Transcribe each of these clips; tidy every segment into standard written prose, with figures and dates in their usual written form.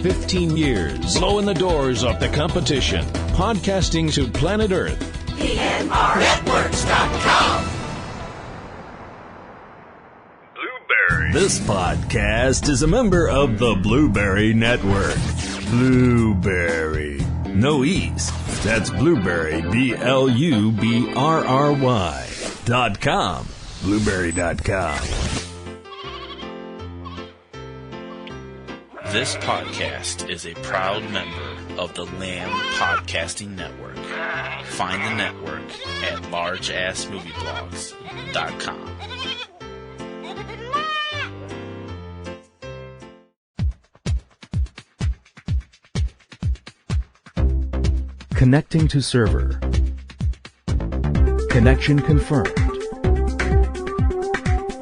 15 years, blowing the doors off the competition. Podcasting to planet Earth. PNRNetworks.com. This podcast is a member of the Blueberry Network. Blueberry. No E's. That's Blueberry, BLUBRRY.com. Blueberry.com. This podcast is a proud member of the Lamb Podcasting Network. Find the network at largeassmovieblogs.com. Connecting to server. Connection confirmed.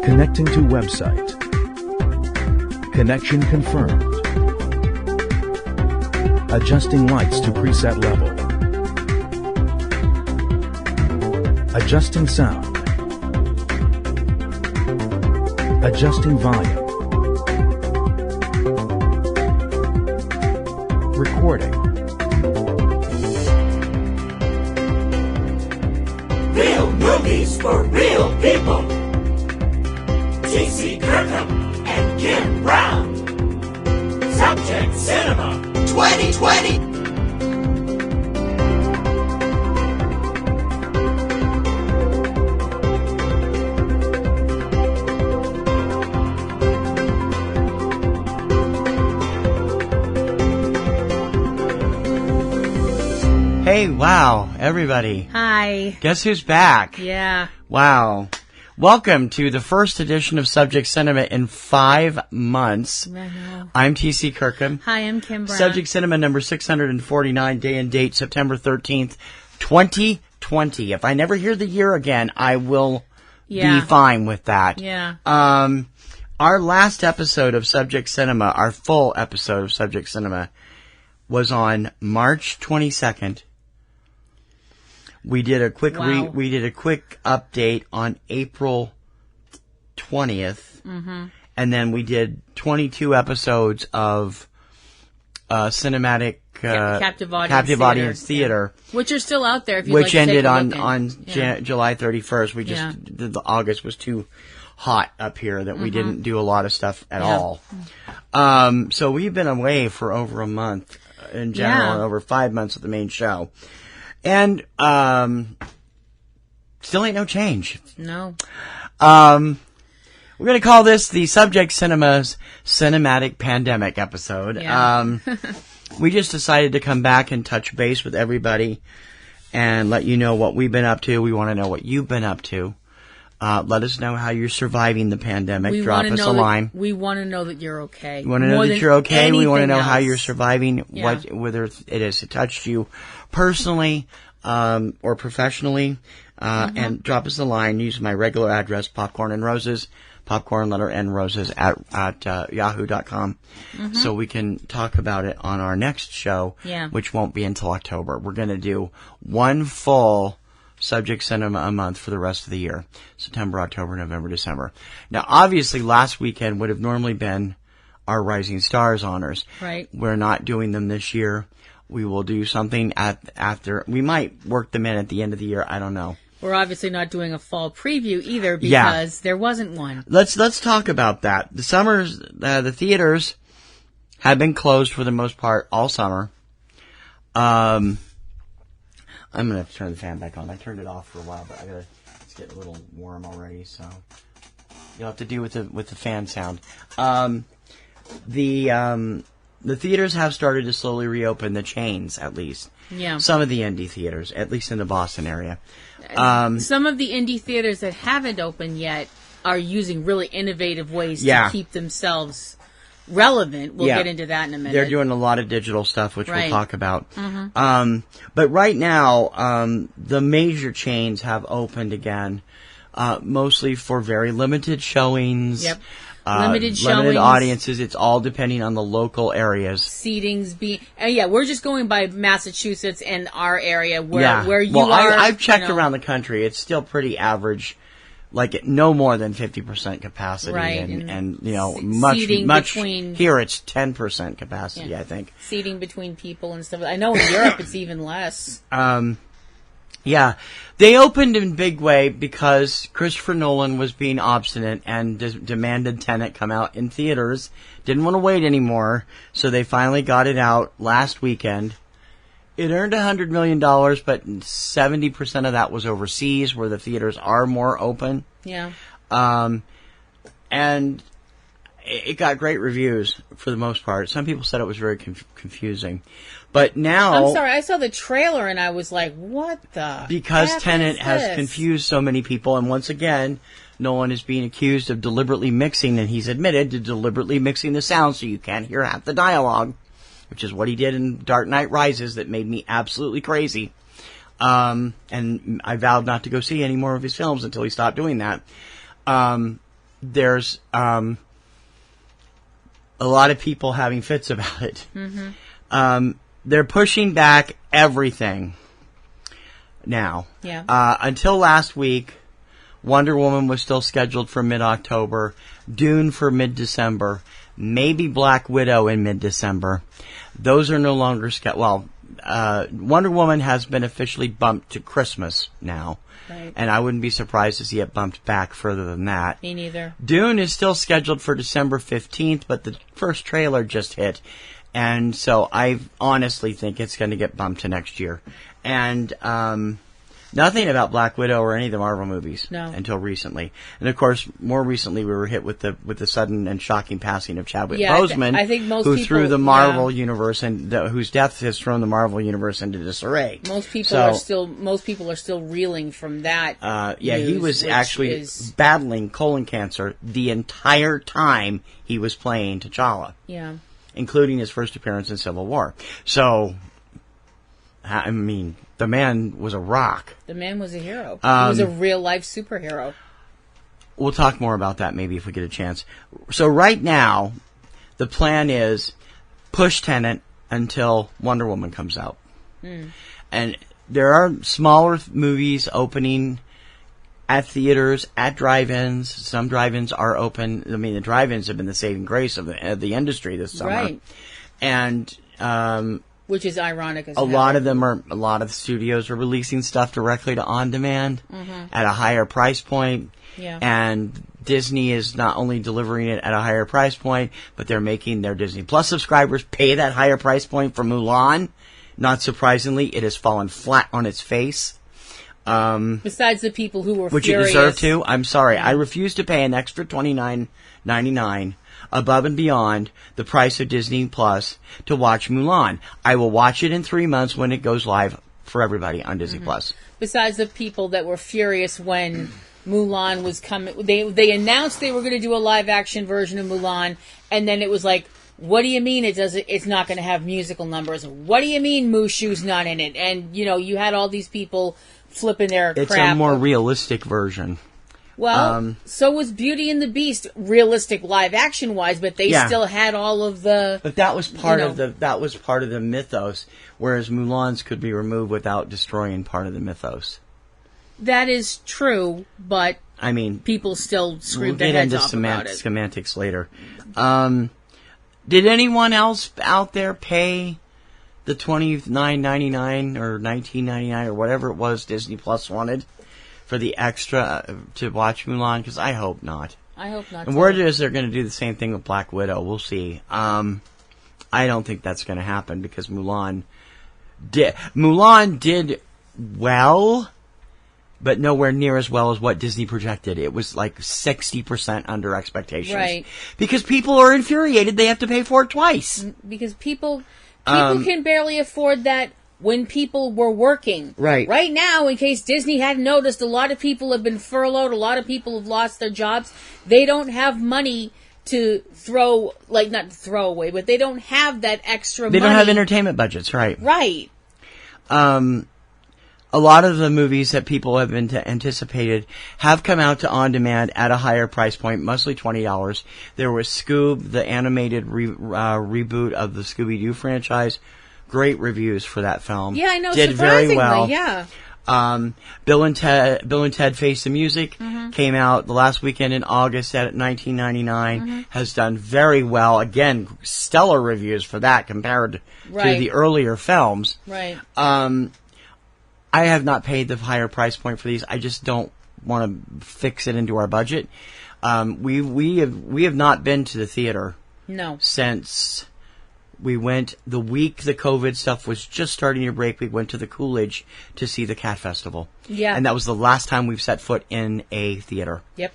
Connecting to website. Connection confirmed. Adjusting lights to preset level. Adjusting sound. Adjusting volume. Recording. Real movies for real people. T.C. Kirkham and Kim Brown. Subject Cinema 2020. Hey, wow, everybody. Hi. Guess who's back? Yeah. Wow. Welcome to the first edition of Subject Cinema in 5 months. I know. I'm T.C. Kirkham. Hi, I'm Kim Brown. Subject Cinema number 649, day and date, September 13th, 2020. If I never hear the year again, I will be fine with that. Yeah. Our last episode of Subject Cinema, our full episode of Subject Cinema, was on March 22nd. We did a quick we did a quick update on April 20th, and then we did 22 episodes of cinematic captive audience theater, which are still out there. If you'd which like to ended take a look on July 31st. We just the August was too hot up here that we didn't do a lot of stuff at all. So we've been away for over a month in general, and over 5 months of the main show. And, still ain't no change. No. We're gonna call this the Subject Cinema's Cinematic Pandemic episode. Yeah. We just decided to come back and touch base with everybody and let you know what we've been up to. We want to know what you've been up to. Let us know how you're surviving the pandemic. Drop us a line. We want to know that you're okay. We want to know that you're okay. We want to know how you're surviving, whether it has touched you personally or professionally. And drop us a line. Use my regular address, Popcorn and Roses, popcorn letter and roses at yahoo.com. So we can talk about it on our next show, which won't be until October. We're going to do one full Subject Cinema a month for the rest of the year. September, October, November, December. Now, obviously, last weekend would have normally been our Rising Stars honors. Right. We're not doing them this year. We will do something after. We might work them in at the end of the year. I don't know. We're obviously not doing a fall preview either because there wasn't one. Let's talk about that. The summers, the theaters have been closed for the most part all summer. I'm going to have to turn the fan back on. I turned it off for a while, but it's getting a little warm already, so you'll have to deal with the fan sound. The theaters have started to slowly reopen, the chains at least. Yeah. Some of the indie theaters, at least in the Boston area. Some of the indie theaters that haven't opened yet are using really innovative ways to keep themselves relevant. We'll get into that in a minute. They're doing a lot of digital stuff, which we'll talk about. But right now, the major chains have opened again, mostly for very limited showings. Yep. Limited audiences. It's all depending on the local areas. Seatings we're just going by Massachusetts and our area where you are. I've checked around the country. It's still pretty average like no more than 50% capacity, right? And you know, much between, here it's 10% capacity, I think. Seating between people and stuff. I know in Europe it's even less. Yeah, they opened in big way because Christopher Nolan was being obstinate and demanded Tenet come out in theaters. Didn't want to wait anymore, so they finally got it out last weekend. It earned $100 million, but 70% of that was overseas, where the theaters are more open. Yeah. And it got great reviews for the most part. Some people said it was very confusing. But now... I'm sorry, I saw the trailer and I was like, what the... Because Tenet has confused so many people, and once again, Nolan is being accused of deliberately mixing, and he's admitted to deliberately mixing the sound so you can't hear half the dialogue, which is what he did in Dark Knight Rises that made me absolutely crazy. And I vowed not to go see any more of his films until he stopped doing that. There's a lot of people having fits about it. Mm-hmm. They're pushing back everything now. Yeah. Until last week, Wonder Woman was still scheduled for mid-October, Dune for mid-December, maybe Black Widow in mid-December. Those are no longer scheduled. Well, Wonder Woman has been officially bumped to Christmas now. Right. And I wouldn't be surprised to see it bumped back further than that. Me neither. Dune is still scheduled for December 15th, but the first trailer just hit. And so I honestly think it's going to get bumped to next year. And nothing about Black Widow or any of the Marvel movies until recently. And of course, more recently we were hit with the sudden and shocking passing of Chadwick Boseman, I think most who people, threw the Marvel universe and whose death has thrown the Marvel universe into disarray. Most people are still reeling from that. News, he was actually battling colon cancer the entire time he was playing T'Challa. Yeah. Including his first appearance in Civil War. So, I mean, the man was a rock. The man was a hero. He was a real-life superhero. We'll talk more about that maybe if we get a chance. So right now, the plan is push Tenet until Wonder Woman comes out. And there are smaller movies opening at theaters, at drive-ins. Some drive-ins are open. I mean, the drive-ins have been the saving grace of the industry this summer. Right. And which is ironic as a lot of the studios are releasing stuff directly to on-demand at a higher price point. Yeah. And Disney is not only delivering it at a higher price point, but they're making their Disney Plus subscribers pay that higher price point for Mulan. Not surprisingly, it has fallen flat on its face. Besides the people who were which furious. You deserve to. I'm sorry. I refuse to pay an extra $29.99 above and beyond the price of Disney Plus to watch Mulan. I will watch it in 3 months when it goes live for everybody on Disney Plus. Besides the people that were furious when Mulan was coming, they announced they were going to do a live action version of Mulan, and then it was like, what do you mean it's not going to have musical numbers? What do you mean Mushu's not in it? And you had all these people flipping their crap. It's a more realistic version. Well, so was Beauty and the Beast realistic live action wise, but they still had all of the. But that was part of the mythos, whereas Mulan's could be removed without destroying part of the mythos. That is true, but I mean, people still scream their heads off about it. Semantics later. Did anyone else out there pay the $29.99 or $19.99 or whatever it was Disney Plus wanted for the extra to watch Mulan? Because I hope not. I hope not. And word is they're going to do the same thing with Black Widow. We'll see. I don't think that's going to happen because Mulan did well, but nowhere near as well as what Disney projected. It was like 60% under expectations. Right. Because people are infuriated they have to pay for it twice. Because people can barely afford that when people were working. Right. Right now, in case Disney hadn't noticed, a lot of people have been furloughed. A lot of people have lost their jobs. They don't have money to not throw away, but they don't have that extra money. They don't have entertainment budgets, right. Right. A lot of the movies that people have been anticipated have come out to on-demand at a higher price point, mostly $20. There was Scoob, the animated reboot of the Scooby-Doo franchise. Great reviews for that film. Yeah, I know. Did very well. Yeah. Bill and Ted Face the Music came out the last weekend in August at $19.99. Has done very well. Again, stellar reviews for that compared to the earlier films. Right. I have not paid the higher price point for these. I just don't want to fix it into our budget. We have not been to the theater. No. Since we went the week the COVID stuff was just starting to break. We went to the Coolidge to see the Cat Festival. Yeah. And that was the last time we've set foot in a theater. Yep.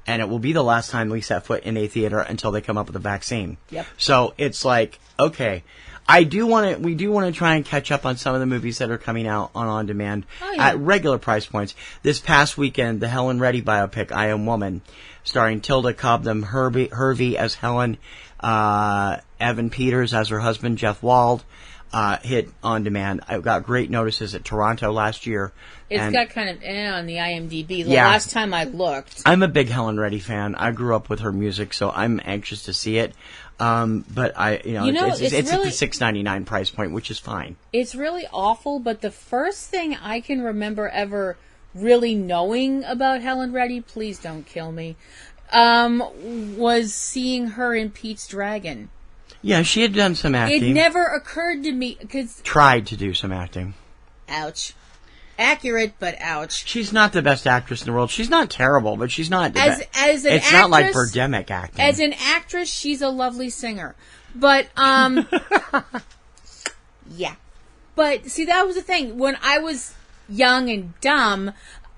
And it will be the last time we set foot in a theater until they come up with a vaccine. Yep. So it's like, okay, we do want to try and catch up on some of the movies that are coming out on demand at regular price points. This past weekend, the Helen Reddy biopic, I Am Woman, starring Tilda Cobham Hervey as Helen, Evan Peters as her husband, Jeff Wald, hit on demand. I got great notices at Toronto last year. It's got kind of on the IMDb. The last time I looked. I'm a big Helen Reddy fan. I grew up with her music, so I'm anxious to see it. But it's really, at the $6.99 price point, which is fine. It's really awful, but the first thing I can remember ever really knowing about Helen Reddy, please don't kill me, was seeing her in Pete's Dragon. Yeah, she had done some acting. It never occurred to me because tried to do some acting. Ouch. Accurate, but ouch. She's not the best actress in the world. She's not terrible, but she's not the best. As an it's actress, not like Birdemic acting. As an actress, she's a lovely singer. But, yeah. But, see, that was the thing. When I was young and dumb,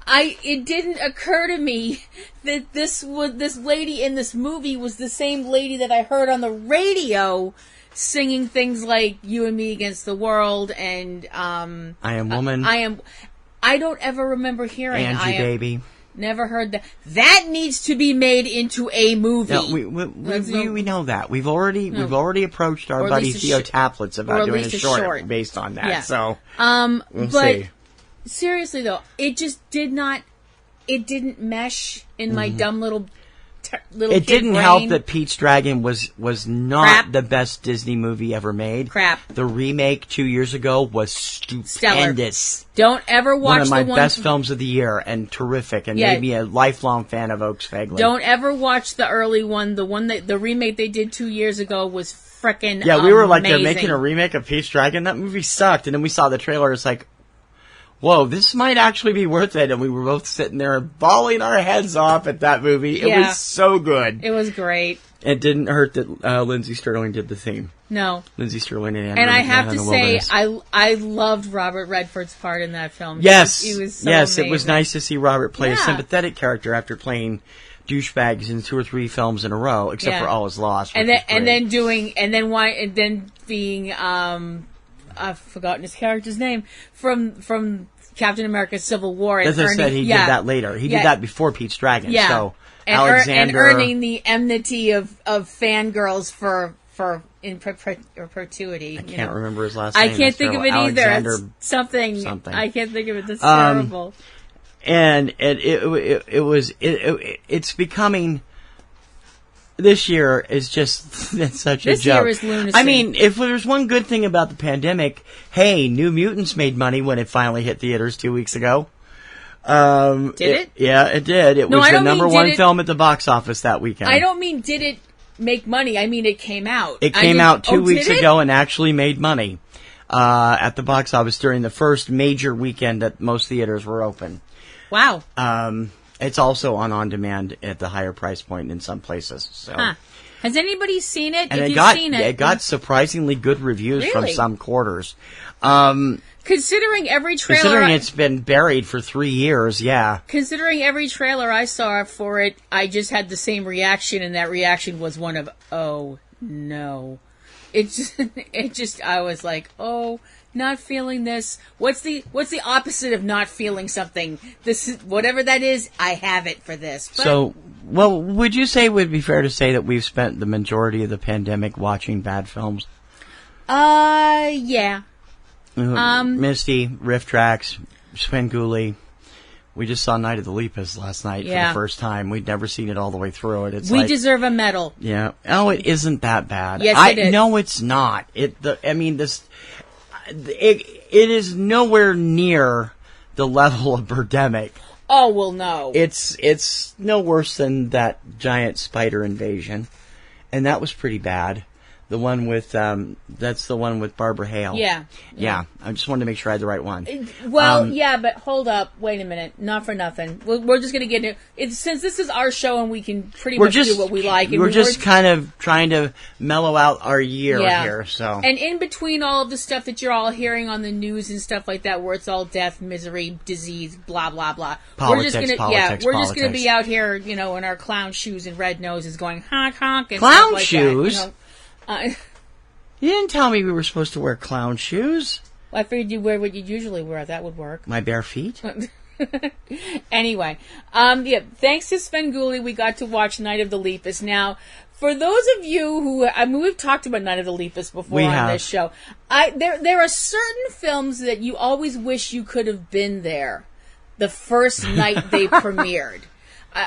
it didn't occur to me that this lady in this movie was the same lady that I heard on the radio singing things like You and Me Against the World and I Am Woman. I don't ever remember hearing Angie Baby. Never heard that. That needs to be made into a movie. No, we know that. We've already approached our buddy Theo Taplitz about doing a short based on that. Yeah. So we'll see. Seriously though, it just didn't mesh in my dumb little it didn't brain. Help that Pete's Dragon was not the best Disney movie ever made. Crap. The remake 2 years ago was stupendous. Stellar. Don't ever watch one of my best films of the year and terrific and made me a lifelong fan of Oaks Fagley. Don't ever watch the early one. The remake they did 2 years ago was frickin' Yeah, we were like, amazing. They're making a remake of Pete's Dragon? That movie sucked. And then we saw the trailer. It's like, whoa, this might actually be worth it. And we were both sitting there bawling our heads off at that movie. It was so good. It was great. It didn't hurt that Lindsay Sterling did the theme. No. Lindsay Sterling and I have to say, I loved Robert Redford's part in that film. Yes. He was so amazing. It was nice to see Robert play a sympathetic character after playing douchebags in 2 or 3 films in a row, except for All Is Lost. And then being I've forgotten his character's name from Captain America: Civil War. As I said, he did that later. He did that before Pete's Dragon. Yeah. So and earning the enmity of fangirls in perpetuity. I can't remember his last name. I can't think of it either. It's something. I can't think of it. That's terrible. And it's becoming. This year is just such a joke. This year is lunacy. I mean, if there's one good thing about the pandemic, hey, New Mutants made money when it finally hit theaters 2 weeks ago. Did it? Yeah, it did. It was the number one film at the box office that weekend. I don't mean did it make money. I mean it came out. It came out 2 weeks ago and actually made money at the box office during the first major weekend that most theaters were open. Wow. It's also on demand at the higher price point in some places. So, has anybody seen it? And if it you've got seen it, it got surprisingly good reviews from some quarters. Considering every trailer, considering it's been buried for 3 years, Considering every trailer I saw for it, I just had the same reaction, and that reaction was one of "Oh no!" It just I was like, "Oh." Not feeling this. What's the opposite of not feeling something? This is, whatever that is, I have it for this. But, so, would you say it would be fair to say that we've spent the majority of the pandemic watching bad films? Yeah. Misty, Riff Tracks, Svengoolie. We just saw Night of the Lepus last night for the first time. We'd never seen it all the way through it. We deserve a medal. Yeah. Oh, it isn't that bad. Yes, it is. No, it's not. It is nowhere near the the level of Birdemic. Oh, well, no. It's no worse than that giant spider invasion. And that was pretty bad. The one with, that's the one with Barbara Hale. Yeah. I just wanted to make sure I had the right one. Well, yeah, but hold up. Wait a minute. Not for nothing. We're just going to get into it. Since this is our show and we can pretty much do what we like. We're just kind of trying to mellow out our year here, so. And in between all of the stuff that you're all hearing on the news and stuff like that, where it's all death, misery, disease, blah, blah, blah. Politics, we're just going to be out here, in our clown shoes and red noses going honk, honk, and clown stuff like shoes? That, You didn't tell me we were supposed to wear clown shoes. I figured you'd wear what you usually wear. That would work. My bare feet? Anyway, thanks to Svengoolie, we got to watch Night of the Lepus. Now, for those of you who, we've talked about Night of the Lepus before this show. There are certain films that you always wish you could have been there the first night they premiered.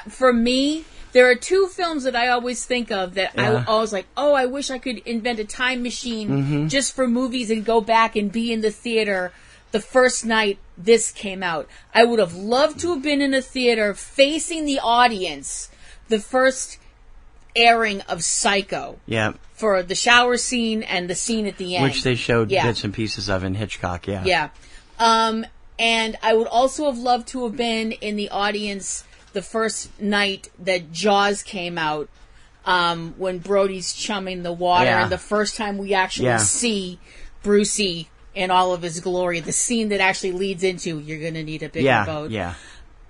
For me, there are two films that I always think of that I always like, I wish I could invent a time machine just for movies and go back and be in the theater the first night this came out. I would have loved to have been in a theater facing the audience the first airing of Psycho. Yeah. For the shower scene and the scene at the end. Which they showed bits and pieces of in Hitchcock, Yeah. And I would also have loved to have been in the audience the first night that Jaws came out, when Brody's chumming the water, and the first time we actually see Brucey in all of his glory, the scene that actually leads into "You're gonna need a bigger boat." Yeah.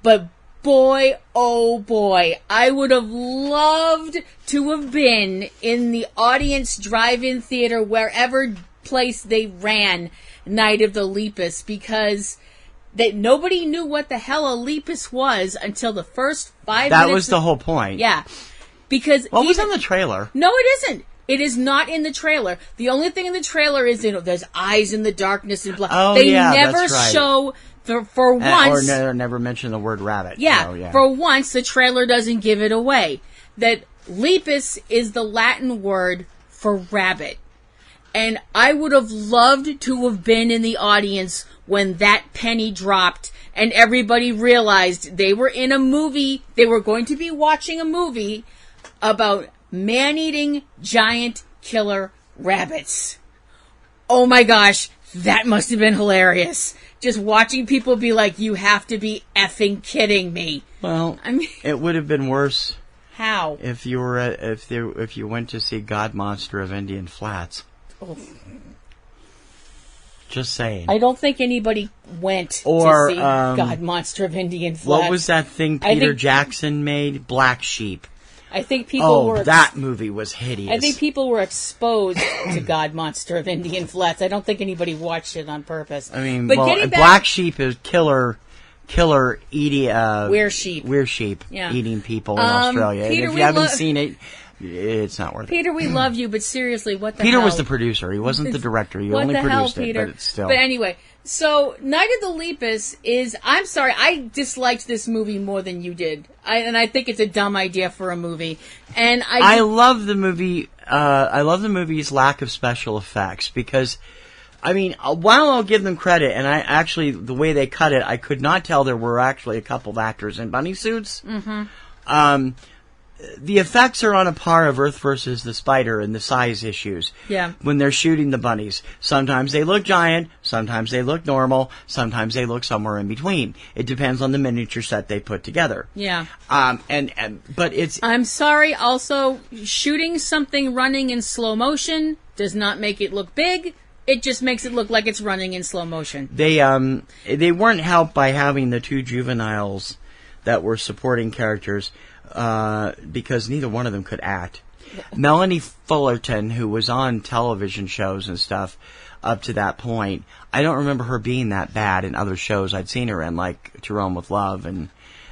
But boy, oh boy, I would have loved to have been in the audience drive-in theater, wherever place they ran Night of the Lepus, because that nobody knew what the hell a lepus was until the first 5 minutes. That was the whole point. Yeah. Because what was in the trailer? No, it isn't. It is not in the trailer. The only thing in the trailer is, there's eyes in the darkness and blah. Oh, they never that's right. show, for once. Or never mention the word rabbit. Yeah, for once, the trailer doesn't give it away. That lepus is the Latin word for rabbit. And I would have loved to have been in the audience when that penny dropped and everybody realized they were in a movie, they were going to be watching a movie about man-eating giant killer rabbits. Oh my gosh, that must have been hilarious. Just watching people be like, you have to be effing kidding me. Well, it would have been worse. How? If you were if you went to see God Monster of Indian Flats. Oh. Just saying. I don't think anybody went to see God Monster of Indian Flats. What was that thing Peter Jackson made? Black Sheep. I think people were... that movie was hideous. I think people were exposed to God Monster of Indian Flats. I don't think anybody watched it on purpose. I mean, Black Sheep is killer eating... We're sheep. Eating people in Australia. Peter, and if you haven't seen it... It's not worth it. Peter, we love you, but seriously, what the hell? Peter was the producer. He wasn't the director. He only produced it, but it's still... But anyway, so Night of the Lepus is... I'm sorry, I disliked this movie more than you did. And I think it's a dumb idea for a movie. And I love the movie... I love the movie's lack of special effects, because... I mean, while I'll give them credit, and I actually, the way they cut it, I could not tell there were actually a couple of actors in bunny suits. Mm-hmm. The effects are on a par of Earth versus the Spider and the size issues. Yeah. When they're shooting the bunnies. Sometimes they look giant, sometimes they look normal, sometimes they look somewhere in between. It depends on the miniature set they put together. Yeah. But it's... I'm sorry, also, shooting something running in slow motion does not make it look big. It just makes it look like it's running in slow motion. They weren't helped by having the two juveniles that were supporting characters, because neither one of them could act. Melanie Fullerton, who was on television shows and stuff up to that point, I don't remember her being that bad in other shows I'd seen her in, like To Rome with Love and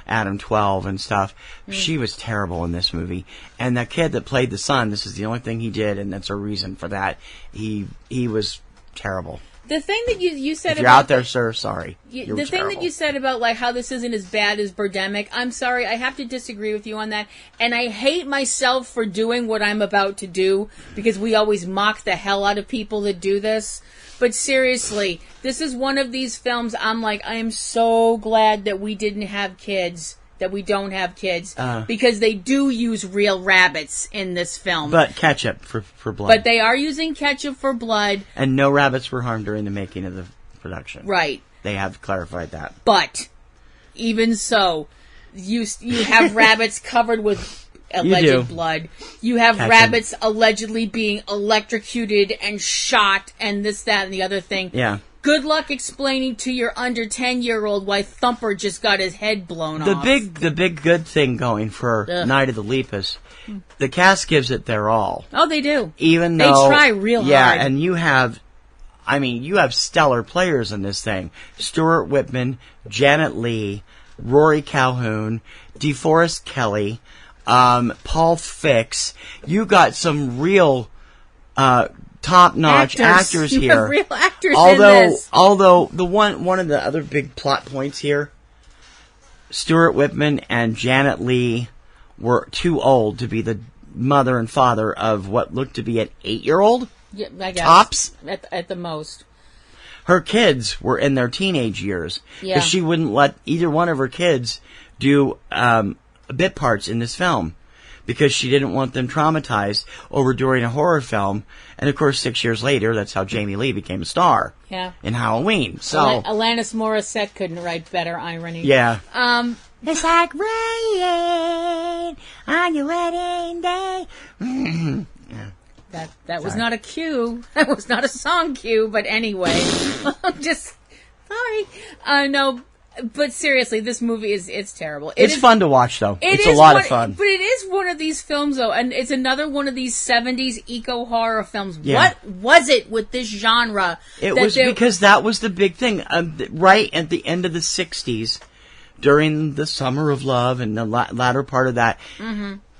Adam 12 and stuff. She was terrible in this movie. And that kid that played the son, this is the only thing he did, and that's a reason for that. He was terrible. The thing that you said If you're about out there, sir, sorry. You're the thing terrible. that you said about like how this isn't as bad as Birdemic, I'm sorry, I have to disagree with you on that. And I hate myself for doing what I'm about to do because we always mock the hell out of people that do this. But seriously, this is one of these films I'm like, I am so glad that we didn't have kids. That we don't have kids because they do use real rabbits in this film. But ketchup for blood. But they are using ketchup for blood. And no rabbits were harmed during the making of the production. Right. They have clarified that. But even so, you have rabbits covered with alleged blood. You have rabbits allegedly being electrocuted and shot and this, that, and the other thing. Yeah. Good luck explaining to your under 10-year-old why Thumper just got his head blown off. The big good thing going for Night of the Lepus, the cast gives it their all. Oh, they do. Even they though try real hard. Yeah, and you have stellar players in this thing. Stuart Whitman, Janet Leigh, Rory Calhoun, DeForest Kelley, Paul Fix. You got some real top-notch actors here. You have real actors in this. Although the one of the other big plot points here, Stuart Whitman and Janet Leigh were too old to be the mother and father of what looked to be an 8-year-old. Yeah, I guess. Tops at the most. Her kids were in their teenage years Yeah. because she wouldn't let either one of her kids do bit parts in this film, because she didn't want them traumatized over doing a horror film. And of course, 6 years later, that's how Jamie Lee became a star. Yeah. In Halloween. So Alanis Morissette couldn't write better irony. Yeah. It's like rain on your wedding day. That was not a cue. That was not a song cue. But anyway, I'm just sorry. No. But seriously, this movie it's terrible. It's fun to watch, though. It's a lot of fun. But it is one of these films, though, and it's another one of these 70s eco-horror films. Yeah. What was it with this genre? It was because that was the big thing. Right at the end of the 60s, during the Summer of Love and the latter part of that,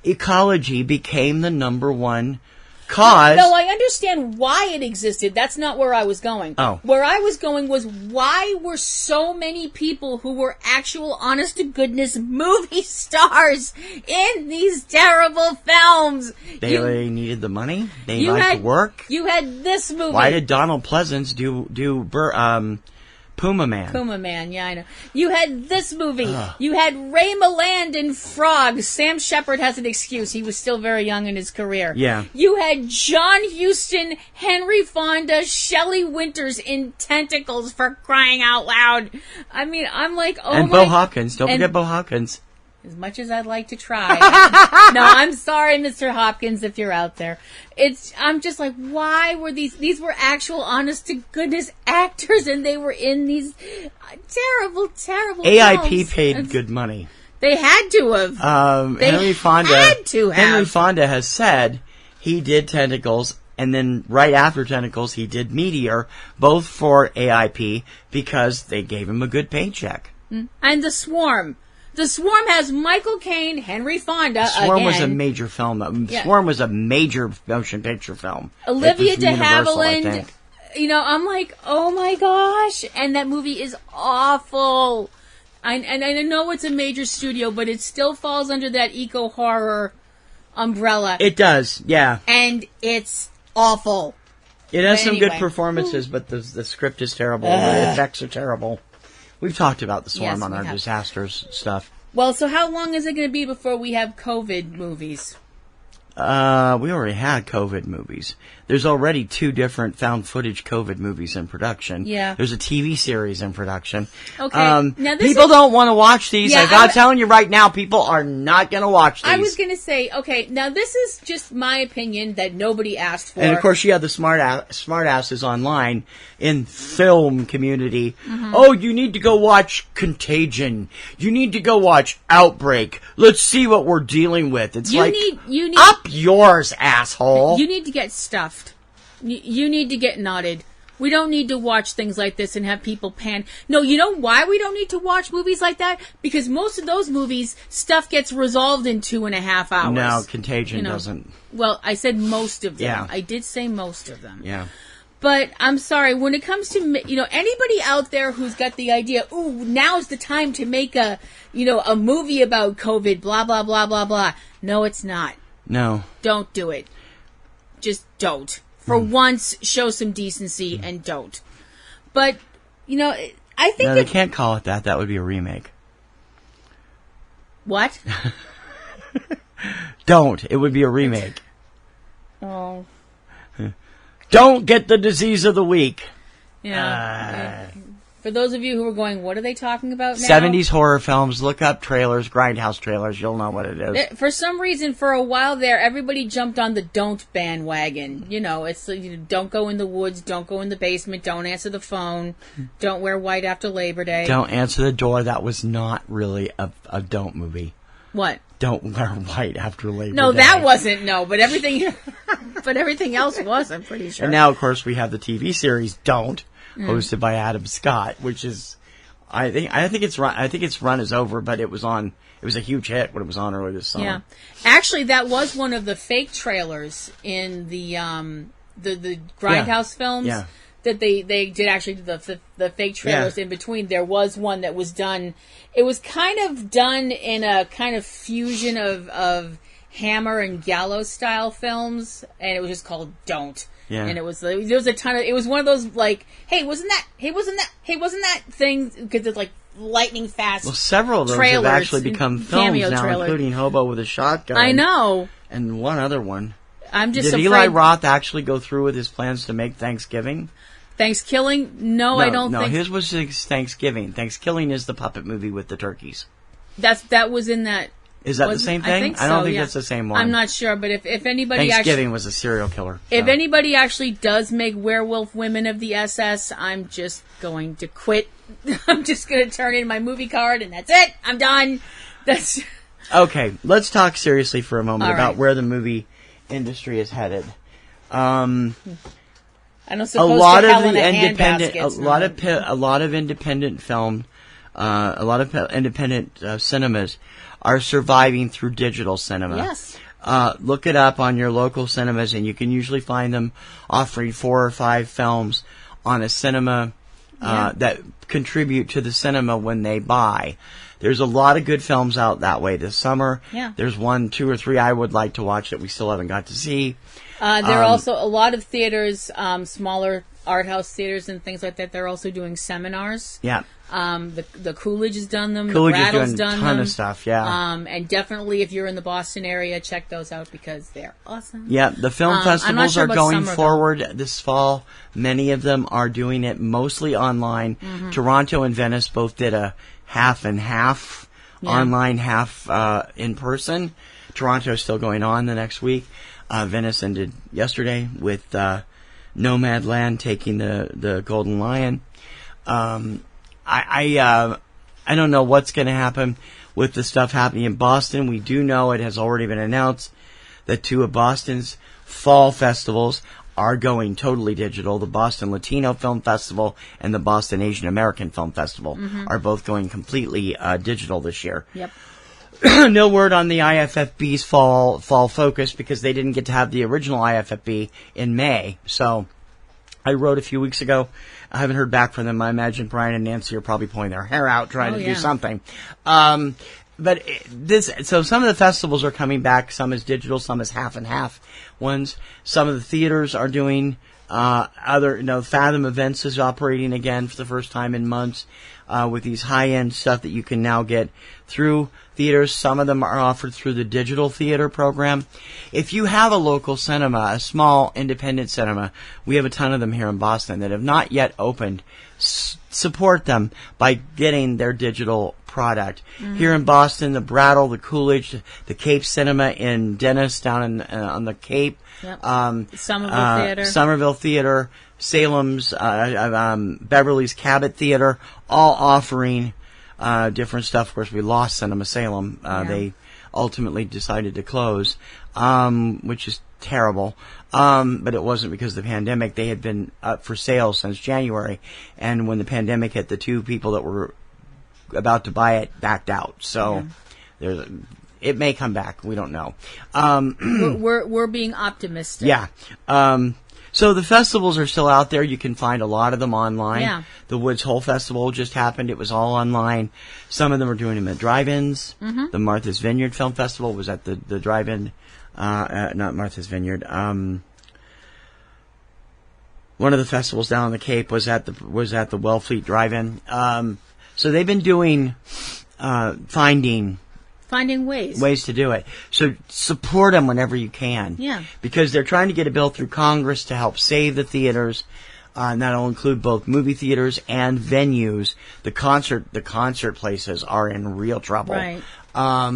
ecology became the number one cause. No, I understand why it existed. That's not where I was going. Oh. Where I was going was, why were so many people who were actual, honest-to-goodness movie stars in these terrible films? They needed the money. They liked to work. You had this movie. Why did Donald Pleasance do Puma Man? Puma Man, yeah, I know. You had this movie. You had Ray Milland in Frog. Sam Shepard has an excuse. He was still very young in his career. Yeah. You had John Huston, Henry Fonda, Shelley Winters in Tentacles, for crying out loud. I mean, I'm like, oh and my... Bo Hopkins. Don't forget Bo Hopkins. As much as I'd like to try. No, I'm sorry, Mr. Hopkins, if you're out there. I'm just like, why were these were actual honest-to-goodness actors, and they were in these terrible, terrible AIP films. paid good money. They had to have. Henry Fonda had to have. Henry Fonda has said he did Tentacles, and then right after Tentacles, he did Meteor, both for AIP, because they gave him a good paycheck. And The Swarm. The Swarm has Michael Caine, Henry Fonda, Swarm was a again. major film. Yeah. Swarm was a major motion picture film. Olivia It was de Universal, I Havilland. think. You know, I'm like, oh my gosh. And that movie is awful. And I know it's a major studio, but it still falls under that eco-horror umbrella. It does, yeah. And it's awful. It has But some anyway. good performances, but the script is terrible. The effects are terrible. We've talked about the Swarm Yes, on we our have. disasters stuff. Well, so how long is it going to be before we have COVID movies? We already had COVID movies. There's already 2 different found footage COVID movies in production. Yeah. There's a TV series in production. Okay. Now this people is- don't want to watch these. Yeah, I gotta telling you right now, people are not gonna watch these. I was going to say, okay, now this is just my opinion that nobody asked for. And of course, you have the smart asses online in film community. Oh, you need to go watch Contagion. You need to go watch Outbreak. Let's see what we're dealing with. It's You like need up yours, asshole. You need to get stuffed. You need to get knotted. We don't need to watch things like this and have people pan. No, you know why we don't need to watch movies like that? Because most of those movies, stuff gets resolved in 2.5 hours. No, Contagion You know. doesn't. Well, I said most of them. Yeah. I did say most of them. Yeah. But I'm sorry, when it comes to, anybody out there who's got the idea, ooh, now's the time to make a movie about COVID, blah, blah, blah, blah, blah. No, it's not. No. Don't do it. Just don't. For once, show some decency and don't. But, I think... No, they can't call it that. That would be a remake. What? Don't. It would be a remake. Oh. Don't get the disease of the week. Yeah. For those of you who are going, what are they talking about now? 70s horror films. Look up trailers, Grindhouse trailers. You'll know what it is. For some reason, for a while there, everybody jumped on the don't bandwagon. It's don't go in the woods, don't go in the basement, don't answer the phone, don't wear white after Labor Day. Don't answer the door. That was not really a don't movie. What? Don't wear white after Labor Day. No, that wasn't. No, but everything, else was. I'm pretty sure. And now, of course, we have the TV series Don't, hosted by Adam Scott, which is, I think its run is over, but it was a huge hit when it was on earlier this summer. Yeah, actually, that was one of the fake trailers in the Grindhouse films. Yeah. That they did actually do the fake trailers in between. There was one that was done. It was kind of done in a kind of fusion of Hammer and Gallo style films, and it was just called Don't. Yeah. And there was a ton of. It was one of those like, hey, wasn't that thing? Because it's like lightning fast. Well, several of those have actually become films now, trailer. Including Hobo with a Shotgun. I know. And one other one. I'm just Did afraid. Eli Roth actually go through with his plans to make Thanksgiving? Thanksgiving? No, I don't think. No, his was Thanksgiving. Thanksgiving is the puppet movie with the turkeys. That was in that. Is that the same thing? I think so, don't think that's the same one. I'm not sure, but if anybody Thanksgiving was a serial killer. So. If anybody actually does make Werewolf Women of the SS, I'm just going to quit. I'm just going to turn in my movie card, and that's it. I'm done. That's okay. Let's talk seriously for a moment All about right. where the movie industry is headed. I don't A suppose lot to of Helen the a independent, handbasket. a lot of independent film, a lot of independent cinemas are surviving through digital cinema. Yes. Look it up on your local cinemas, and you can usually find them offering 4 or 5 films on a cinema that contribute to the cinema when they buy. There's a lot of good films out that way this summer. Yeah. There's 1, 2, or 3 I would like to watch that we still haven't got to see. There are also a lot of theaters, smaller art house theaters and things like that. They're also doing seminars. Yeah. The Coolidge has done them. Coolidge the is Rattle's doing done a ton them. of stuff, yeah. And definitely, if you're in the Boston area, check those out because they're awesome. Yeah, the film I'm not festivals sure are about going summer, forward this fall. Many of them are doing it mostly online. Mm-hmm. Toronto and Venice both did a half and half, online, half in person. Toronto is still going on the next week. Venice ended yesterday with Nomadland taking the Golden Lion. I don't know what's going to happen with the stuff happening in Boston. We do know it has already been announced that 2 of Boston's fall festivals are going totally digital. The Boston Latino Film Festival and the Boston Asian American Film Festival are both going completely digital this year. Yep. No word on the IFFB's fall focus because they didn't get to have the original IFFB in May. So I wrote a few weeks ago. I haven't heard back from them. I imagine Brian and Nancy are probably pulling their hair out trying to do something. But so some of the festivals are coming back. Some as digital, some as half and half ones. Some of the theaters are doing Fathom Events is operating again for the first time in months with these high-end stuff that you can now get through theaters. Some of them are offered through the digital theater program. If you have a local cinema, a small independent cinema, we have a ton of them here in Boston that have not yet opened, support them by getting their digital product. Here in Boston, the Brattle, the Coolidge, the Cape Cinema in Dennis down on the Cape, Somerville Theater, Salem's, Beverly's Cabot Theater, all offering different stuff. Of course, we lost Cinema Salem. They ultimately decided to close, which is terrible. But it wasn't because of the pandemic. They had been up for sale since January. And when the pandemic hit, the 2 people that were about to buy it backed out. So it may come back. We don't know. We're being optimistic. Yeah. So the festivals are still out there. You can find a lot of them online. Yeah. The Woods Hole Festival just happened. It was all online. Some of them are doing them at drive-ins. Mm-hmm. The Martha's Vineyard Film Festival was at the drive-in. Not Martha's Vineyard. One of the festivals down on the Cape was at the Wellfleet Drive-In. So they've been doing finding ways to do it. So support them whenever you can. Yeah. Because they're trying to get a bill through Congress to help save the theaters. And that'll include both movie theaters and venues. The concert places are in real trouble. Right. I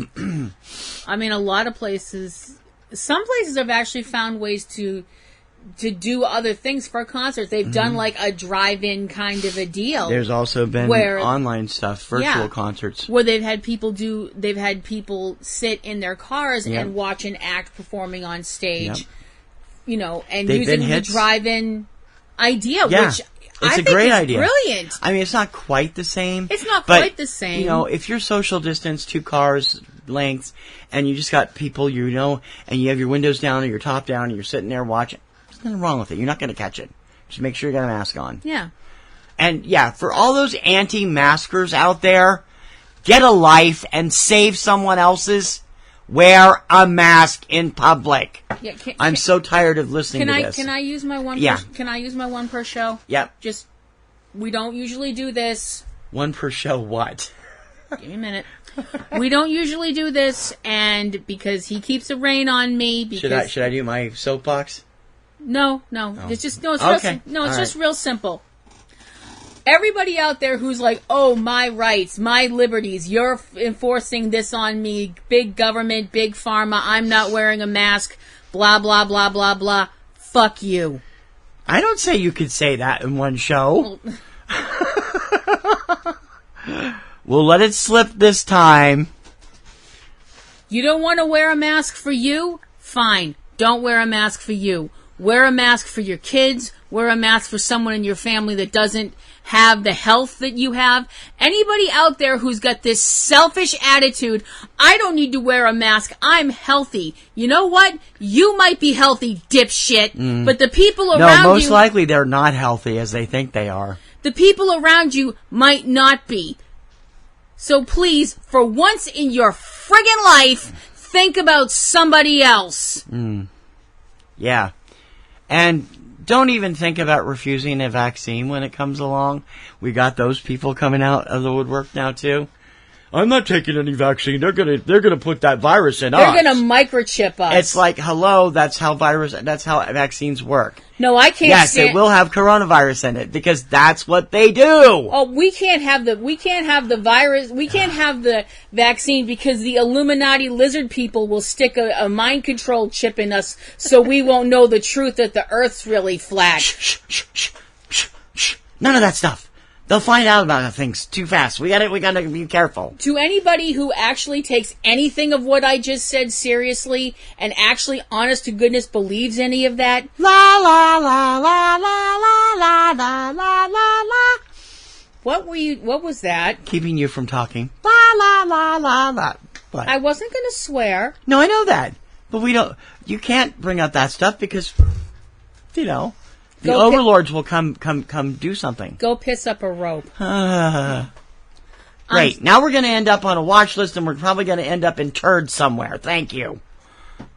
mean, a lot of places, some places have actually found ways to do other things for concerts. They've done like a drive-in kind of a deal. There's also been online stuff, virtual concerts, where they've had people sit in their cars and watch an act performing on stage. You know, and using the drive-in idea, which it's a great idea. Brilliant. I mean, it's not quite the same. It's not quite the same. You know, if you're social distance, 2 cars lengths, and you just got people, you know, and you have your windows down or your top down, and you're sitting there watching, there's nothing wrong with it. You're not going to catch it. Just make sure you got a mask on. Yeah. And for all those anti-maskers out there, get a life and save someone else's. Wear a mask in public. Yeah, I'm so tired of listening to this. Can I use my one? Can I use my one per show? Yep. We don't usually do this. One per show. What? Give me a minute. We don't usually do this, and because he keeps a rein on me. Because should I do my soapbox? No. Oh. It's just just real simple. Everybody out there who's like, oh, my rights, my liberties, you're enforcing this on me, big government, big pharma, I'm not wearing a mask, blah, blah, blah, blah, blah, fuck you. I don't say you could say that in one show. We'll let it slip this time. You don't want to wear a mask for you? Fine. Don't wear a mask for you. Wear a mask for your kids. Wear a mask for someone in your family that doesn't have the health that you have. Anybody out there who's got this selfish attitude, I don't need to wear a mask, I'm healthy. You know what? You might be healthy, dipshit, but the people around you... No, most likely they're not healthy as they think they are. The people around you might not be. So please, for once in your friggin' life, think about somebody else. Yeah. And don't even think about refusing a vaccine when it comes along. We got those people coming out of the woodwork now too. I'm not taking any vaccine. They're gonna put that virus in us. They're gonna microchip us. It's like, hello, that's how vaccines work. No, I can't. Yes, it will have coronavirus in it because that's what they do. Oh, we can't have the virus. We can't have the vaccine because the Illuminati lizard people will stick a mind control chip in us, so we won't know the truth that the Earth's really flat. Shh. None of that stuff. They'll find out about things too fast. We gotta be careful. To anybody who actually takes anything of what I just said seriously and actually, honest to goodness, believes any of that, la la la la la la la la la la. What was that? Keeping you from talking. La la la la la. What? I wasn't going to swear. No, I know that, but you can't bring up that stuff because, the overlords will come do something. Go piss up a rope. Great. Now we're going to end up on a watch list, and we're probably going to end up in turd somewhere. Thank you.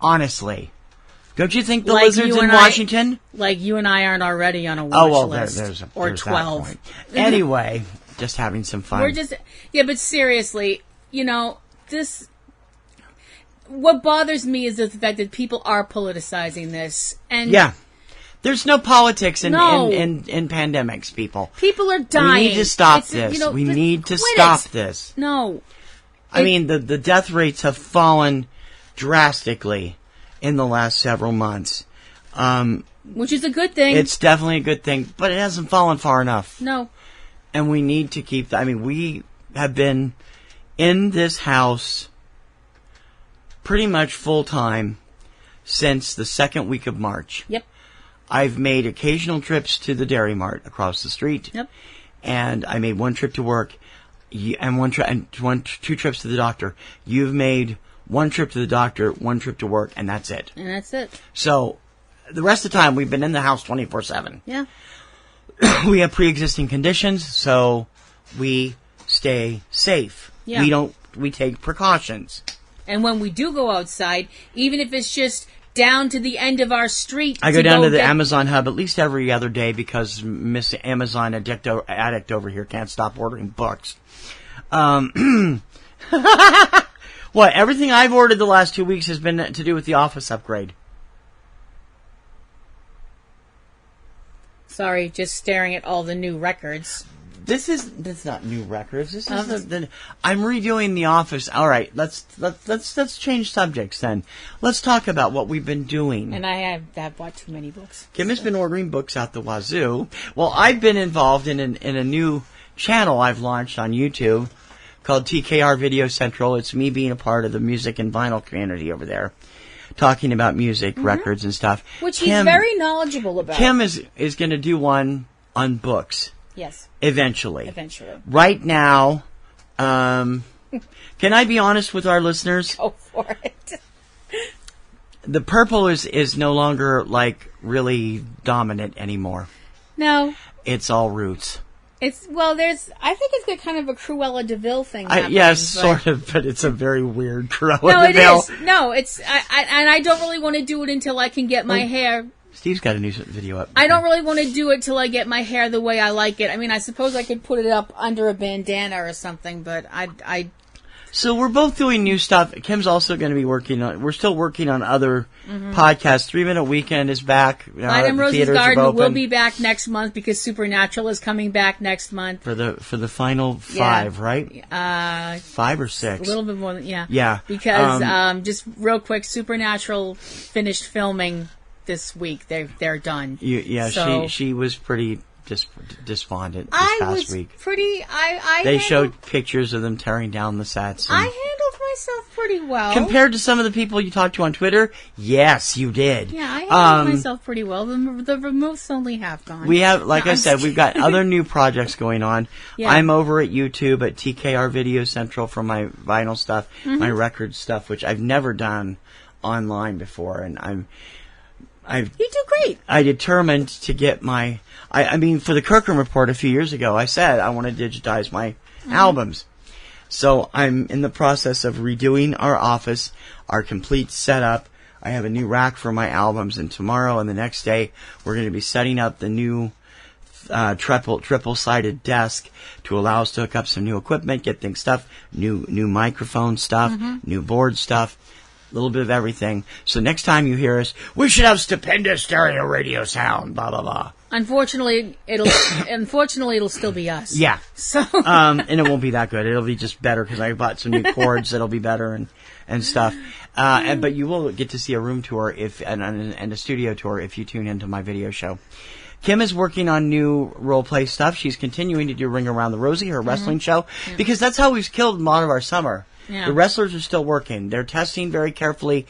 Honestly. Don't you think the lizards in Washington? Like you and I aren't already on a watch list. There's or 12. That point. Anyway, just having some fun. But seriously, this... What bothers me is the fact that people are politicizing this. And yeah. There's no politics in pandemics, people. People are dying. We need to stop this. We need to stop this. No. I mean, the death rates have fallen drastically in the last several months. Which is a good thing. It's definitely a good thing, but it hasn't fallen far enough. No. And we need to keep... we have been in this house pretty much full-time since the second week of March. Yep. I've made occasional trips to the Dairy Mart across the street. Yep. And I made one trip to work and two trips to the doctor. You've made one trip to the doctor, one trip to work, and that's it. And that's it. So the rest of the time, we've been in the house 24/7. Yeah. We have pre-existing conditions, so we stay safe. Yeah. We take precautions. And when we do go outside, even if it's just down to the end of our street, I go down to the Amazon hub at least every other day because Miss Amazon addict over here can't stop ordering books. What? Everything I've ordered the last 2 weeks has been to do with the Office upgrade. Sorry, just staring at all the new records. That's not new records. This is I'm redoing the Office. All right, let's change subjects then. Let's talk about what we've been doing. And I have bought too many books. Kim has been ordering books out the wazoo. Well, I've been involved in a new channel I've launched on YouTube called TKR Video Central. It's me being a part of the music and vinyl community over there, talking about music, records, and stuff. Which he's very knowledgeable about. Kim is going to do one on books. Yes. Eventually. Right now, can I be honest with our listeners? Go for it. The purple is no longer, like, really dominant anymore. No. It's all roots. I think it's got kind of a Cruella de Vil thing happening. Yes, sort of, but it's a very weird Cruella de Vil. No, it is. No, and I don't really want to do it until I can get my hair. Steve's got a new video up. I don't really want to do it till I get my hair the way I like it. I mean, I suppose I could put it up under a bandana or something, but I So we're both doing new stuff. Kim's also going to be we're still working on other podcasts. 3 Minute Weekend is back. Light and Rose's Garden will be back next month because Supernatural is coming back next month. For the final 5, right? 5 or 6. A little bit more than, yeah. Yeah. Because, just real quick, Supernatural finished filming this week. They're done. She was pretty despondent this past week. They showed pictures of them tearing down the sets. I handled myself pretty well. Compared to some of the people you talked to on Twitter, yes, you did. Yeah, I handled myself pretty well. The remote's only half gone. We have, I said, we've got other new projects going on. Yeah. I'm over at YouTube at TKR Video Central for my vinyl stuff, my record stuff, which I've never done online before, and you do great. I determined to get my... I mean, for the Kirkham Report a few years ago, I said I want to digitize my albums. So I'm in the process of redoing our office, our complete setup. I have a new rack for my albums, and tomorrow and the next day, we're going to be setting up the new triple-sided desk to allow us to hook up some new equipment, get new microphone stuff, new board stuff. A little bit of everything. So next time you hear us, we should have stupendous stereo radio sound, blah, blah, blah. Unfortunately, it'll still be us. Yeah. So. And it won't be that good. It'll be just better because I bought some new cords that'll be better and stuff. But you will get to see a room tour and a studio tour if you tune into my video show. Kim is working on new role play stuff. She's continuing to do Ring Around the Rosie, her wrestling show, because that's how we've killed a lot of our summer. Yeah. The wrestlers are still working. They're testing very careful,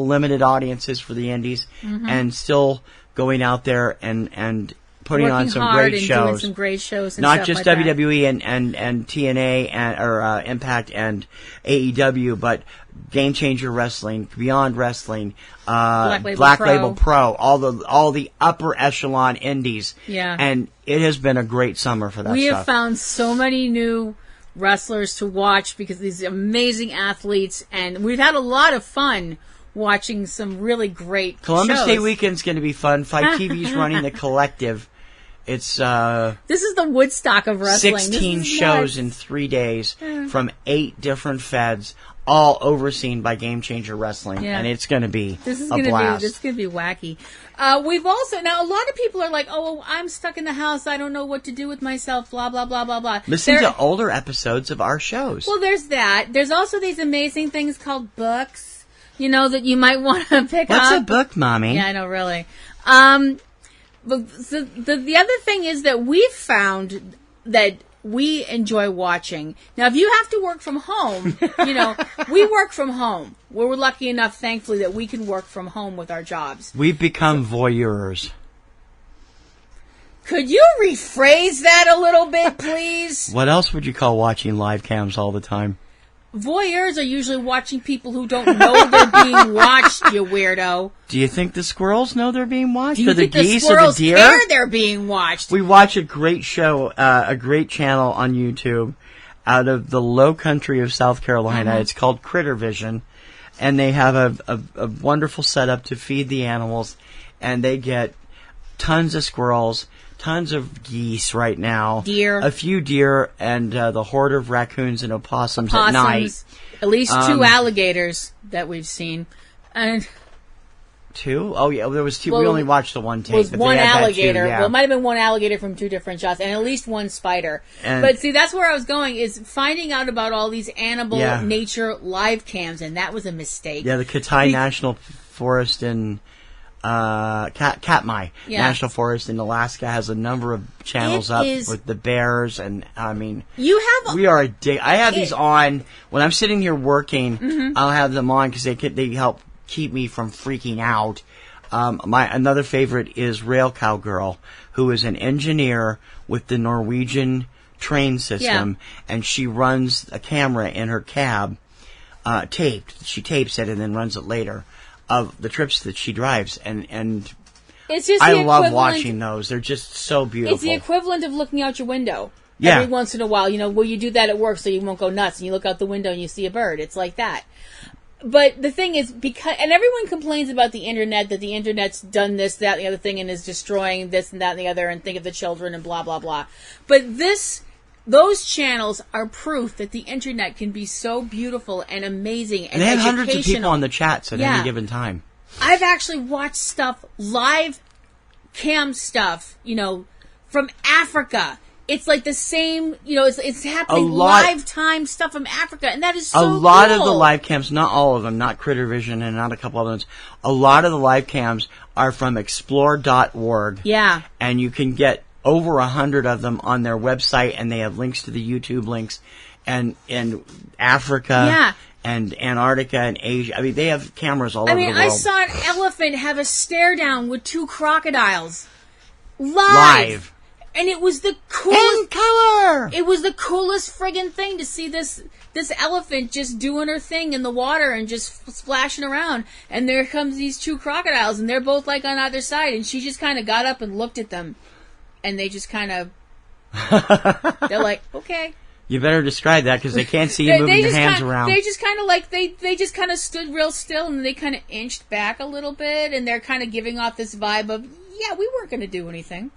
limited audiences for the indies, and still going out there and putting on some great shows. Doing some great shows and not stuff just like WWE and TNA or Impact and AEW, but Game Changer Wrestling, Beyond Wrestling, Black Label Pro, all the upper echelon indies. Yeah. And it has been a great summer for that stuff. We have found so many new wrestlers to watch because these amazing athletes, and we've had a lot of fun watching some really great Columbus shows. Day Weekend's going to be fun. Fight TV's running the Collective. It's this is the Woodstock of wrestling. 16 shows in 3 days from 8 different feds, all overseen by Game Changer Wrestling, and it's going to be a blast. This is going to be wacky. We've also now a lot of people are like, "Oh, I'm stuck in the house. I don't know what to do with myself." Blah blah blah blah blah. Listen to older episodes of our shows. Well, there's that. There's also these amazing things called books. That you might want to pick up. What's a book, Mommy? Yeah, I know, really. But the other thing is that we've found that we enjoy watching. Now, if you have to work from home, we work from home. We're lucky enough, thankfully, that we can work from home with our jobs. We've become voyeurs. Could you rephrase that a little bit, please? What else would you call watching live cams all the time? voyeurs are usually watching people who don't know they're being watched, you weirdo. Do you think the squirrels know they're being watched? Do you or the think geese the squirrels or the deer? care they're being watched? We watch a great show, a great channel on YouTube out of the low country of South Carolina. It's called Critter Vision. And they have a wonderful setup to feed the animals. And they get tons of squirrels, tons of geese right now. Deer. A few deer, and the horde of raccoons and opossums at night. At least 2 alligators that we've seen. And 2? Oh, yeah, there was 2. Well, we only watched the one take. was but one they had that alligator. too, yeah. Well, it might have been one alligator from 2 different shots, and at least 1 spider. But see, that's where I was going, is finding out about all these animal nature live cams, and that was a mistake. Yeah, the Katai National Forest in Katmai National Forest in Alaska has a number of channels up with the bears, and I mean, we are I have these on when I'm sitting here working. I'll have them on because they help keep me from freaking out. Another favorite is Rail Cowgirl, who is an engineer with the Norwegian train system, and she runs a camera in her cab, taped. She tapes it and then runs it later of the trips that she drives, and it's just I love watching those. They're just so beautiful. It's the equivalent of looking out your window. Yeah. Every once in a while, you do that at work so you won't go nuts, and you look out the window and you see a bird. It's like that. But the thing is, and everyone complains about the internet, that the internet's done this, that, and the other thing, and is destroying this and that and the other, and think of the children and blah, blah, blah. But those channels are proof that the internet can be so beautiful and amazing and they have educational. hundreds of people on the chats at any given time. I've actually watched stuff, live cam stuff, from Africa. It's like the same, it's happening live time stuff from Africa, and that is so cool. A lot of the live cams, not all of them, not Critter Vision and not a couple of others, a lot of the live cams are from explore.org. Yeah. And you can get over 100 of them on their website, and they have links to the YouTube links, and Africa and Antarctica and Asia. I mean, they have cameras all over the world. I saw an elephant have a stare down with 2 crocodiles. Live. And it was the coolest. In color! It was the coolest friggin' thing to see this elephant just doing her thing in the water and just splashing around. And there comes these 2 crocodiles, and they're both like on either side, and she just kind of got up and looked at them. And they just kind of, they're like, okay. You better describe that because they can't see you moving your hands around. They just kind of like, they just kind of stood real still, and they kind of inched back a little bit, and they're kind of giving off this vibe of, we weren't going to do anything.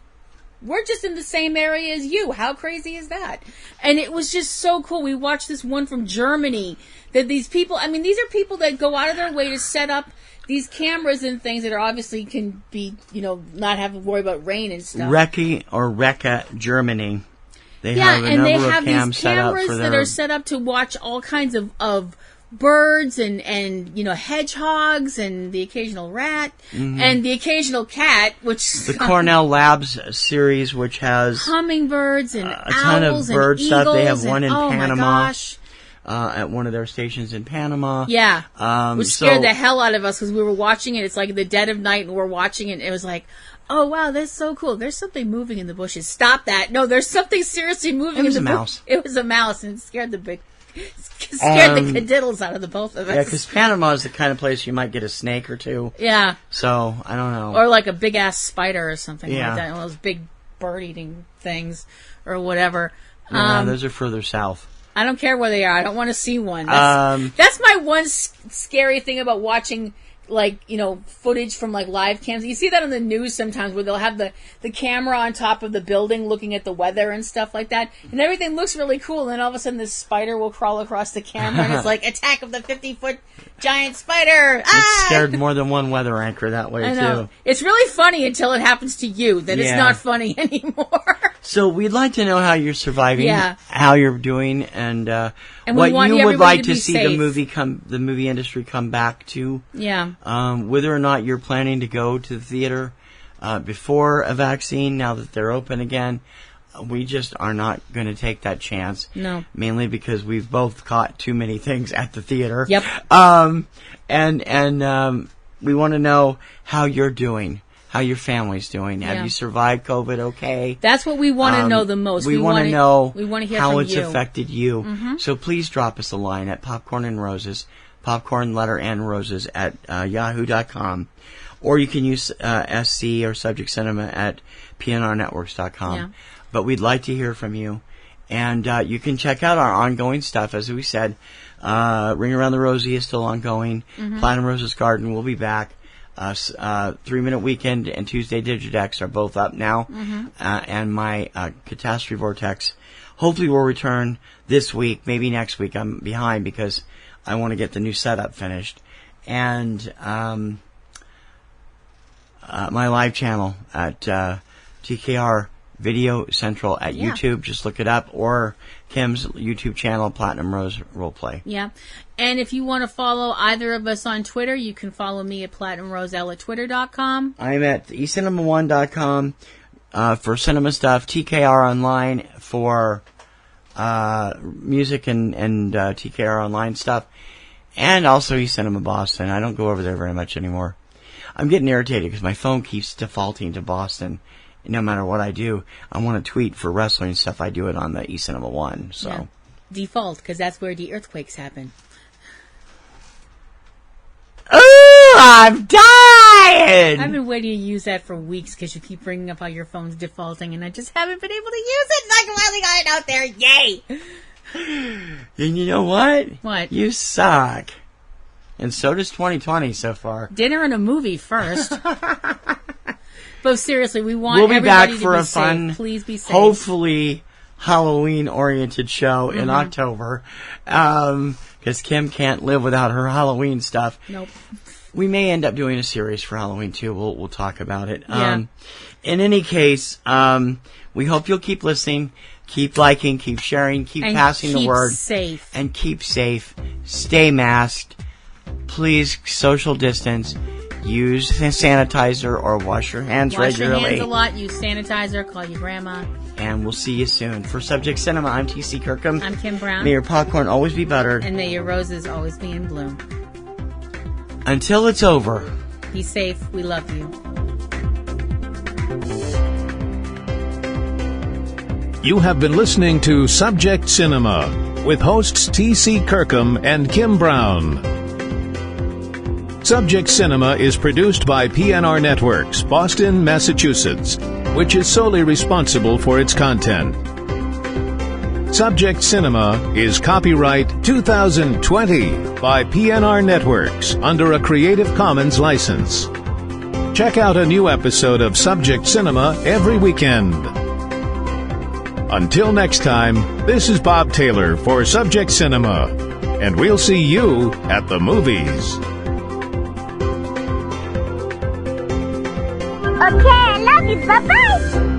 We're just in the same area as you. How crazy is that? And it was just so cool. We watched this one from Germany that these people, these are people that go out of their way to set up these cameras and things that are obviously can be, not have to worry about rain and stuff. Recce or Recca, Germany. They have a number of cams set up for that are set up to watch all kinds of birds and hedgehogs and the occasional rat and the occasional cat, which the Cornell Labs series, which has hummingbirds and a ton of bird stuff. They have one in Panama. My gosh. At one of their stations in Panama. Yeah. Which scared the hell out of us because we were watching it. It's like the dead of night and we're watching it, and it was like, oh wow, that's so cool. There's something moving in the bushes. Stop that. No, there's something seriously moving in the bushes. It was a mouse. It was a mouse, and it scared the cadiddles out of the both of us. Yeah, because Panama is the kind of place you might get a snake or 2. Yeah. So, I don't know. Or like a big-ass spider or something like that. One of those big bird-eating things or whatever. No, those are further south. I don't care where they are. I don't want to see one. That's my one scary thing about watching, footage from, live cams. You see that on the news sometimes where they'll have the camera on top of the building looking at the weather and stuff like that. And everything looks really cool. And then all of a sudden this spider will crawl across the camera and it's like, attack of the 50-foot giant spider. It scared more than one weather anchor that way, too. It's really funny until it happens to you. Then it's not funny anymore. So we'd like to know how you're surviving, how you're doing, and what you would like to see safe. the movie industry come back to. Yeah. Whether or not you're planning to go to the theater before a vaccine, now that they're open again, we just are not going to take that chance. No. Mainly because we've both caught too many things at the theater. Yep. And we want to know how you're doing. how your family's doing. Have you survived COVID okay? That's what we want to know the most. We want to know hear how from it's affected you. So please drop us a line at Popcorn and Roses, popcorn letter and roses at yahoo.com. Or you can use SC or Subject Cinema at PNRNetworks.com. Yeah. But we'd like to hear from you. And you can check out our ongoing stuff. As we said, Ring Around the Rosie is still ongoing. Platinum Roses Garden will be back. 3-Minute Weekend and Tuesday Digidex are both up now. And my Catastrophe Vortex hopefully will return this week, maybe next week. I'm behind because I want to get the new setup finished. And my live channel at TKR Video Central at YouTube. Just look it up. Or Kim's YouTube channel, Platinum Rose Roleplay. Yeah. And if you want to follow either of us on Twitter, you can follow me at PlatinumRoselle at Twitter.com. I'm at ecinema1.com for cinema stuff, TKR Online for music and TKR Online stuff, and also eCinema Boston. I don't go over there very much anymore. I'm getting irritated because my phone keeps defaulting to Boston. No matter what I do, I want to tweet for wrestling stuff. I do it on the eCinema 1. So default, because that's where the earthquakes happen. Ooh, I'm dying! I've been waiting to use that for weeks because you keep bringing up how your phone's defaulting, and I just haven't been able to use it. And I finally got it out there. Yay! And you know what? What? You suck. And so does 2020 so far. Dinner and a movie first. But seriously, we'll be back for a fun, please be safe. Hopefully Halloween-oriented show in October. Because Kim can't live without her Halloween stuff. Nope. We may end up doing a series for Halloween too. We'll talk about it. Yeah. In any case, we hope you'll keep listening, keep liking, keep sharing, keep passing the word. Safe. And keep safe. Stay masked. Please social distance. Use sanitizer or wash your hands regularly. Wash your hands a lot. Use sanitizer. Call your grandma. And we'll see you soon. For Subject Cinema, I'm T.C. Kirkham. I'm Kim Brown. May your popcorn always be buttered. And may your roses always be in bloom. Until it's over. Be safe. We love you. You have been listening to Subject Cinema with hosts T.C. Kirkham and Kim Brown. Subject Cinema is produced by PNR Networks, Boston, Massachusetts, which is solely responsible for its content. Subject Cinema is copyright 2020 by PNR Networks under a Creative Commons license. Check out a new episode of Subject Cinema every weekend. Until next time, this is Bob Taylor for Subject Cinema, and we'll see you at the movies. Okay, I love you. Bye-bye.